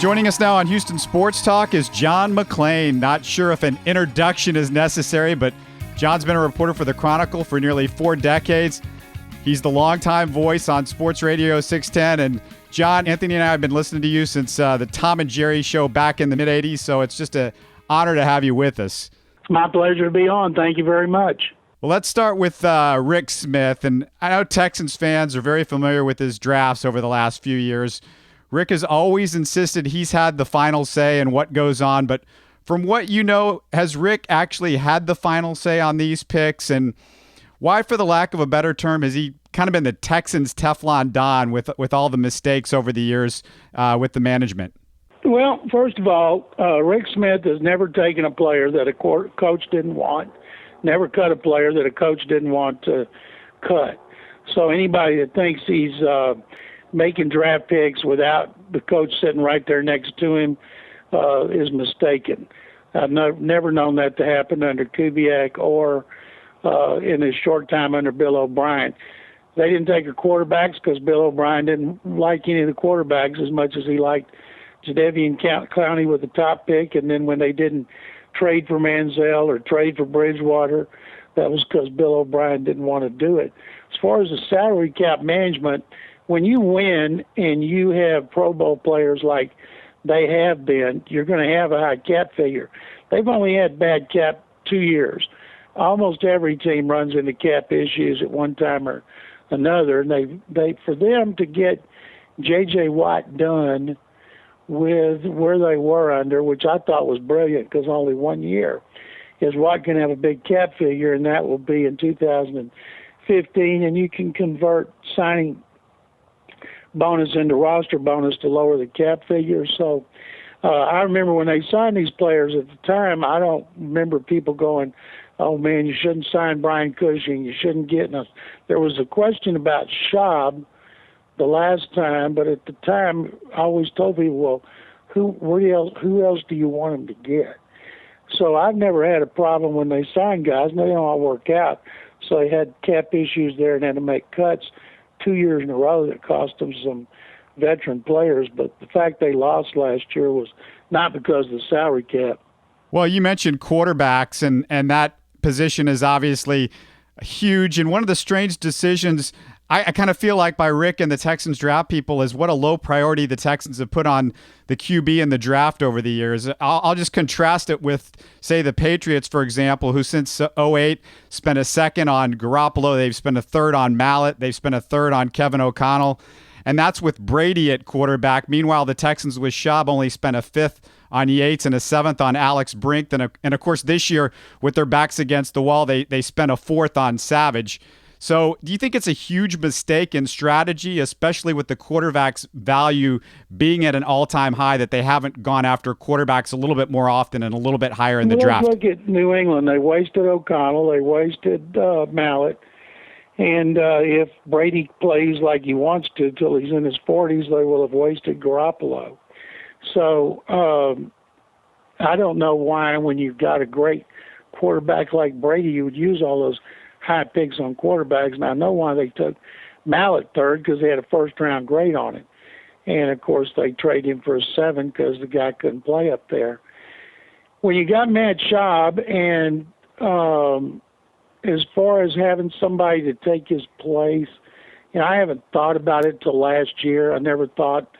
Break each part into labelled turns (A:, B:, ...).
A: Joining us now on Houston Sports Talk is John McClain. Not sure if an introduction is necessary, but John's been a reporter for the Chronicle for nearly 4 decades. He's the longtime voice on Sports Radio 610. And John, Anthony and I have been listening to you since the Tom and Jerry show back in the mid-'80s, so it's just an honor to have you with us.
B: It's my pleasure to be on. Thank you very much.
A: Well, let's start with Rick Smith. And I know Texans fans are very familiar with his drafts over the last few years. Rick has always insisted he's had the final say in what goes on, but from what you know, has Rick actually had the final say on these picks? And why, for the lack of a better term, has he kind of been the Texans' Teflon Don with all the mistakes over the years with the management?
B: Well, first of all, Rick Smith has never taken a player that a coach didn't want, never cut a player that a coach didn't want to cut. So anybody that thinks he's making draft picks without the coach sitting right there next to him is mistaken. I've never known that to happen under Kubiak or in his short time under Bill O'Brien. They didn't take a quarterbacks because Bill O'Brien didn't like any of the quarterbacks as much as he liked Jadeveon Clowney with the top pick, and then when they didn't trade for Manziel or trade for Bridgewater, that was because Bill O'Brien didn't want to do it. As far as the salary cap management, when you win and you have Pro Bowl players like they have been, you're going to have a high cap figure. They've only had bad cap 2 years. Almost every team runs into cap issues at one time or another, and they for them to get J.J. Watt done with where they were under, which I thought was brilliant because only 1 year, is Watt can have a big cap figure, and that will be in 2015, and you can convert signing bonus into roster bonus to lower the cap figure. So I remember when they signed these players at the time, I don't remember people going, oh, man, you shouldn't sign Brian Cushing, you shouldn't get enough. There was a question about Schaub the last time, but at the time I always told people, well, who else do you want them to get? So I've never had a problem when they sign guys, and they don't all work out. So they had cap issues there and had to make cuts 2 years in a row that cost them some veteran players. But the fact they lost last year was not because of the salary cap.
A: Well, you mentioned quarterbacks, and that position is obviously huge. And one of the strange decisions I kind of feel like by Rick and the Texans draft people is what a low priority the Texans have put on the QB in the draft over the years. I'll just contrast it with, say, the Patriots, for example, who since 2008 spent a second on Garoppolo. They've spent a third on Mallett. They've spent a third on Kevin O'Connell. And that's with Brady at quarterback. Meanwhile, the Texans with Schaub only spent a fifth on Yates and a seventh on Alex Brink. And of course, this year, with their backs against the wall, they spent a fourth on Savage. So do you think it's a huge mistake in strategy, especially with the quarterback's value being at an all-time high, that they haven't gone after quarterbacks a little bit more often and a little bit higher in the draft?
B: Look at New England. They wasted O'Connell. They wasted Mallett. And if Brady plays like he wants to till he's in his 40s, they will have wasted Garoppolo. So I don't know why, when you've got a great quarterback like Brady, you would use all those high picks on quarterbacks. And I know why they took Mallett third, because they had a first-round grade on it. And, of course, they traded him for a 7 because the guy couldn't play up there. When you got Matt Schaub, and as far as having somebody to take his place, I haven't thought about it till last year. I never thought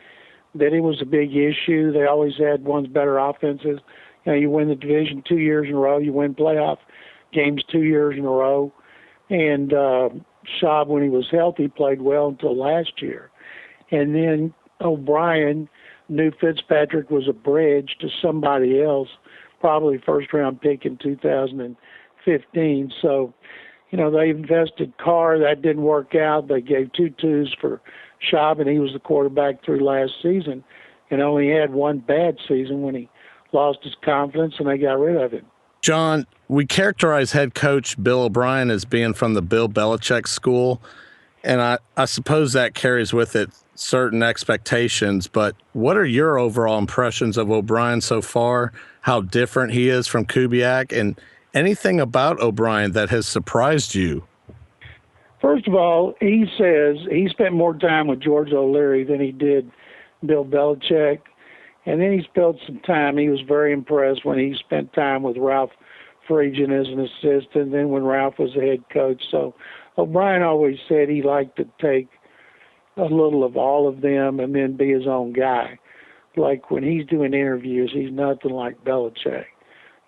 B: that it was a big issue. They always had one's better offenses. You win the division 2 years in a row. You win playoff games 2 years in a row. And Schaub, when he was healthy, played well until last year. And then O'Brien knew Fitzpatrick was a bridge to somebody else, probably first-round pick in 2015. So, they invested Carr. That didn't work out. They gave 2 twos for Schaub, and he was the quarterback through last season and only had one bad season when he lost his confidence and they got rid of him.
C: John, we characterize head coach Bill O'Brien as being from the Bill Belichick school, and I suppose that carries with it certain expectations, but what are your overall impressions of O'Brien so far, how different he is from Kubiak, and anything about O'Brien that has surprised you?
B: First of all, he says he spent more time with George O'Leary than he did Bill Belichick. And then he spent some time. He was very impressed when he spent time with Ralph Friedgen as an assistant, then when Ralph was the head coach. So O'Brien always said he liked to take a little of all of them and then be his own guy. Like when he's doing interviews, he's nothing like Belichick.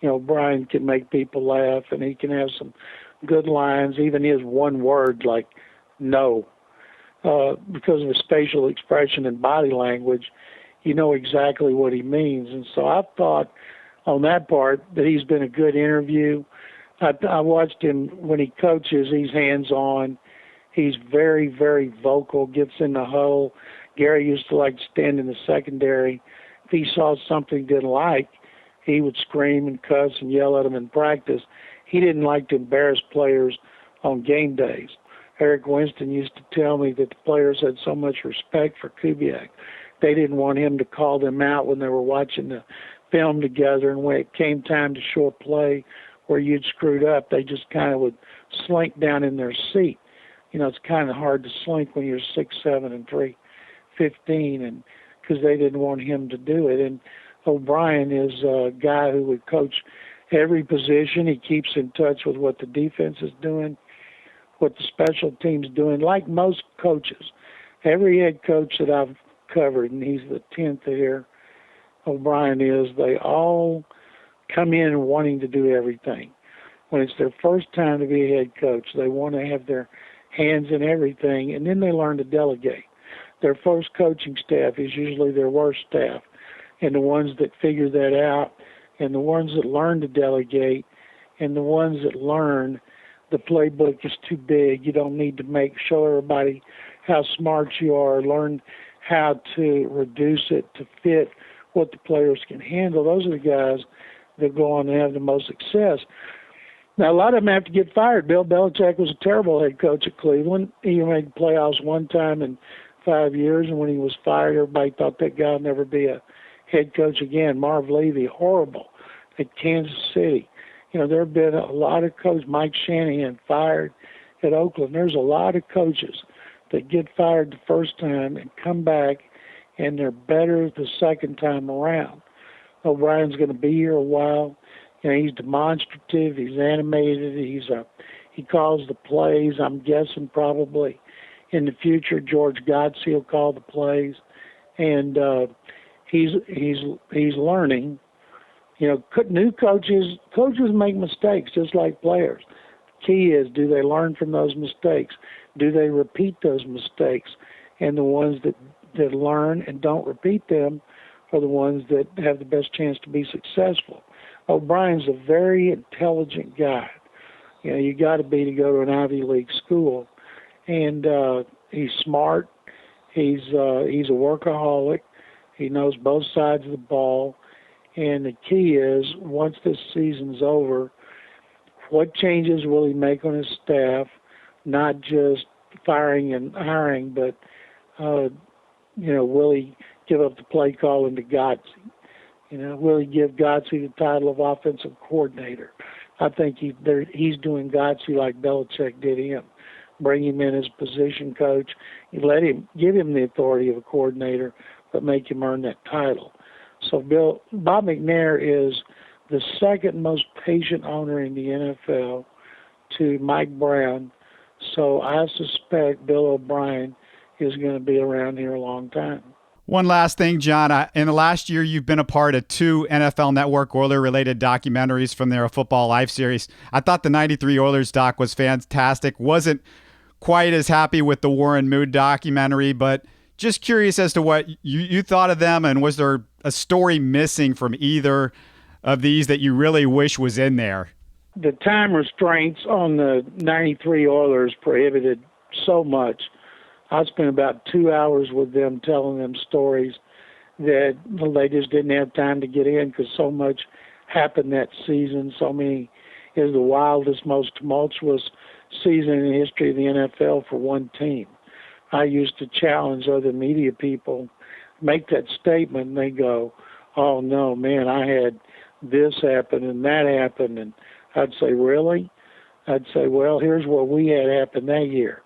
B: You know, O'Brien can make people laugh, and he can have some good lines, even his one word like no. Because of his facial expression and body language, you know exactly what he means. And so I've thought on that part that he's been a good interview. I watched him when he coaches. He's hands-on. He's very, very vocal, gets in the huddle. Gary used to like to stand in the secondary. If he saw something he didn't like, he would scream and cuss and yell at them in practice. He didn't like to embarrass players on game days. Eric Winston used to tell me that the players had so much respect for Kubiak. They didn't want him to call them out when they were watching the film together, and when it came time to show a play where you'd screwed up, they just kind of would slink down in their seat. You know, it's kind of hard to slink when you're 6'7" and 315, and because they didn't want him to do it. And O'Brien is a guy who would coach every position. He keeps in touch with what the defense is doing, what the special team's doing, like most coaches. Every head coach that I've covered, and he's the 10th here, O'Brien is, they all come in wanting to do everything. When it's their first time to be a head coach, they want to have their hands in everything, and then they learn to delegate. Their first coaching staff is usually their worst staff, and the ones that figure that out, and the ones that learn to delegate, and the ones that learn the playbook is too big. You don't need to show everybody how smart you are, learn how to reduce it to fit what the players can handle. Those are the guys that go on to have the most success. Now, a lot of them have to get fired. Bill Belichick was a terrible head coach at Cleveland. He made the playoffs one time in 5 years, and when he was fired, everybody thought that guy would never be a head coach again. Marv Levy, horrible at Kansas City. You know, there have been a lot of coaches. Mike Shanahan fired at Oakland. There's a lot of coaches that get fired the first time and come back, and they're better the second time around. O'Brien's going to be here a while. You know, he's demonstrative. He's animated. He calls the plays. I'm guessing probably in the future George Godsey will call the plays, and he's learning. You know, new coaches make mistakes just like players. The key is, do they learn from those mistakes? Do they repeat those mistakes? And the ones that learn and don't repeat them are the ones that have the best chance to be successful. O'Brien's a very intelligent guy. You know, you got to be to go to an Ivy League school, and he's smart. He's a workaholic. He knows both sides of the ball. And the key is, once this season's over, what changes will he make on his staff? Not just firing and hiring, but will he give up the play calling to Godsey? You know, will he give Godsey the title of offensive coordinator? I think he's doing Godsey like Belichick did him. Bring him in as position coach. You give him the authority of a coordinator, but make him earn that title. So Bob McNair is the second most patient owner in the NFL to Mike Brown. So I suspect Bill O'Brien is going to be around here a long time.
A: One last thing, John. In the last year, you've been a part of 2 NFL Network Oiler-related documentaries from their Football Life series. I thought the 93 Oilers doc was fantastic. Wasn't quite as happy with the Warren Moon documentary, but just curious as to what you thought of them, and was there a story missing from either of these that you really wish was in there?
B: The time restraints on the 93 Oilers prohibited so much. I spent about 2 hours with them telling them stories that they just didn't have time to get in because so much happened that season. It was the wildest, most tumultuous season in the history of the NFL for one team. I used to challenge other media people, make that statement, and they go, "Oh, no, man, I had this happen and that happened." And I'd say, "Really?" I'd say, "Well, here's what we had happen that year."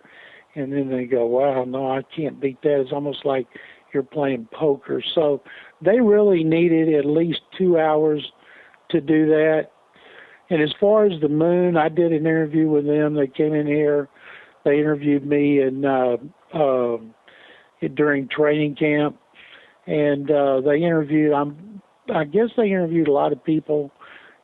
B: And then they go, "Wow, no, I can't beat that." It's almost like you're playing poker. So they really needed at least 2 hours to do that. And as far as the Moon, I did an interview with them. They came in here. They interviewed me during training camp, and they interviewed. I guess they interviewed a lot of people.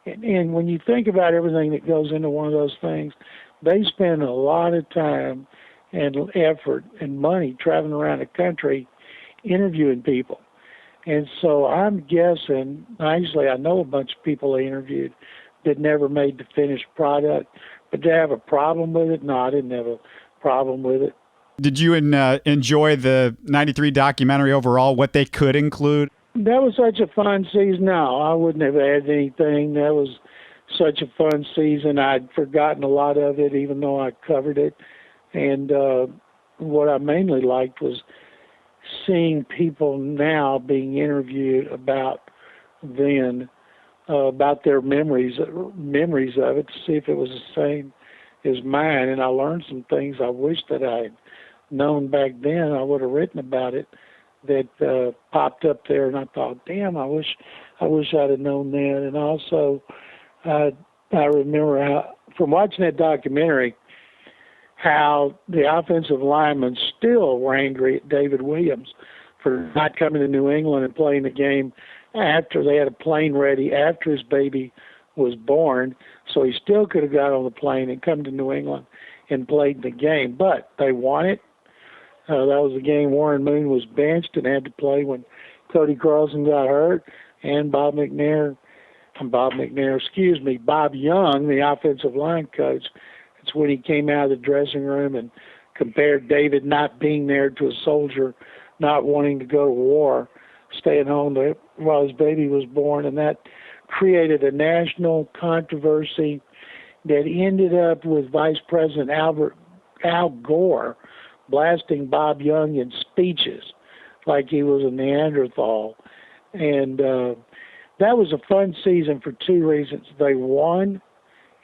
B: And when you think about everything that goes into one of those things, they spend a lot of time and effort and money traveling around the country interviewing people. And so I'm guessing, actually I know a bunch of people they interviewed that never made the finished product. But did I have a problem with it? No, I didn't have a problem with it.
A: Did you enjoy the 93 documentary overall, what they could include?
B: That was such a fun season. No, I wouldn't have added anything. That was such a fun season. I'd forgotten a lot of it, even though I covered it. And what I mainly liked was seeing people now being interviewed about then, about their memories of it, to see if it was the same as mine. And I learned some things I wish that I had known back then. I would have written about it, that popped up there, and I thought, damn, I wish I'd have known that. And also, I remember how, from watching that documentary, how the offensive linemen still were angry at David Williams for not coming to New England and playing the game after they had a plane ready after his baby was born. So he still could have got on the plane and come to New England and played the game. But they won it. That was the game Warren Moon was benched and had to play when Cody Carlson got hurt, and Bob Young, the offensive line coach. It's when he came out of the dressing room and compared David not being there to a soldier not wanting to go to war, staying home while his baby was born, and that created a national controversy that ended up with Vice President Al Gore blasting Bob Young in speeches like he was a Neanderthal. And that was a fun season for two reasons. They won,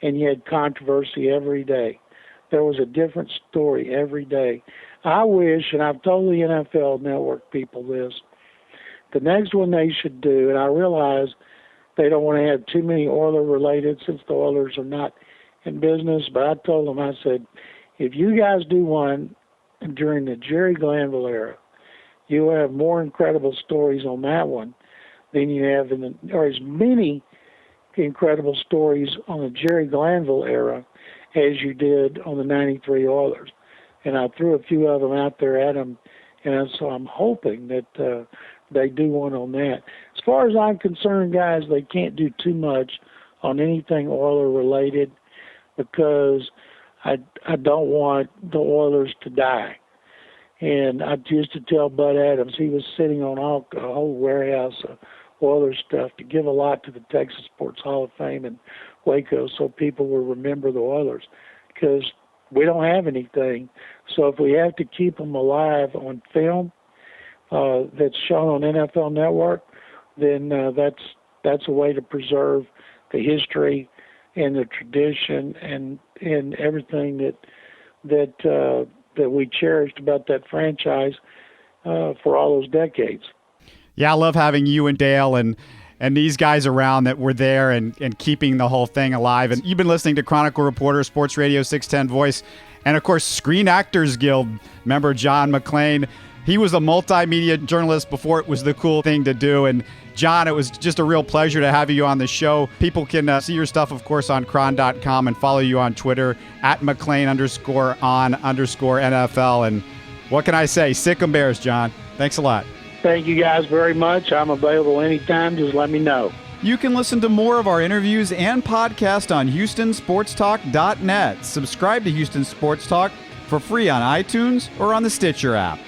B: and you had controversy every day. There was a different story every day. I wish, and I've told the NFL Network people this, the next one they should do, and I realize they don't want to have too many Oiler-related since the Oilers are not in business, but I told them, I said, if you guys do one during the Jerry Glanville era, you will have more incredible stories on that one than you have or as many incredible stories on the Jerry Glanville era as you did on the 93 Oilers. And I threw a few of them out there at them, and so I'm hoping that they do one on that. As far as I'm concerned, guys, they can't do too much on anything Oiler-related because I don't want the Oilers to die. And I used to tell Bud Adams, he was sitting on a whole warehouse of Oilers stuff, to give a lot to the Texas Sports Hall of Fame in Waco so people will remember the Oilers, because we don't have anything. So if we have to keep them alive on film that's shown on NFL Network, then that's a way to preserve the history and the tradition and everything that we cherished about that franchise for all those decades.
A: Yeah, I love having you and Dale and these guys around that were there and keeping the whole thing alive. And you've been listening to Chronicle Reporter, Sports Radio 610 Voice, and of course, Screen Actors Guild member John McClain. He was a multimedia journalist before it was the cool thing to do. And John, it was just a real pleasure to have you on the show. People can see your stuff, of course, on cron.com and follow you on Twitter at McClain_on_NFL. And what can I say? Sick 'em Bears, John. Thanks a lot.
B: Thank you guys very much. I'm available anytime. Just let me know.
A: You can listen to more of our interviews and podcast on HoustonSportsTalk.net. Subscribe to Houston Sports Talk for free on iTunes or on the Stitcher app.